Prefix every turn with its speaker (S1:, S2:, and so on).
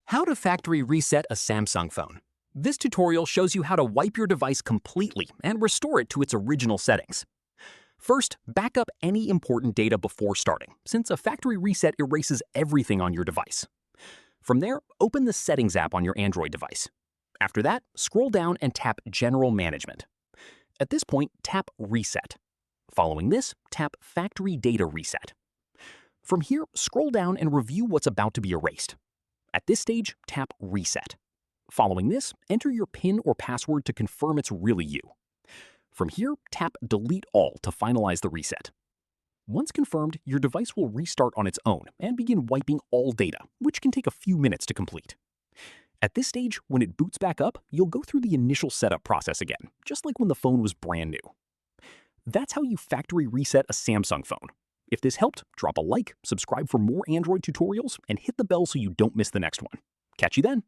S1: How to factory reset a Samsung phone. This tutorial shows you how to wipe your device completely and restore it to its original settings. First, back up any important data before starting, since a factory reset erases everything on your device. From there, open the Settings app on your Android device. After that, scroll down and tap General Management. At this point, tap Reset. Following this, tap Factory Data Reset. From here, scroll down and review what's about to be erased. At this stage, tap Reset. Following this, enter your PIN or password to confirm it's really you. From here, tap Delete All to finalize the reset. Once confirmed, your device will restart on its own and begin wiping all data, which can take a few minutes to complete. At this stage, when it boots back up, you'll go through the initial setup process again, just like when the phone was brand new. That's how you factory reset a Samsung phone. If this helped, drop a like, subscribe for more Android tutorials, and hit the bell so you don't miss the next one. Catch you then!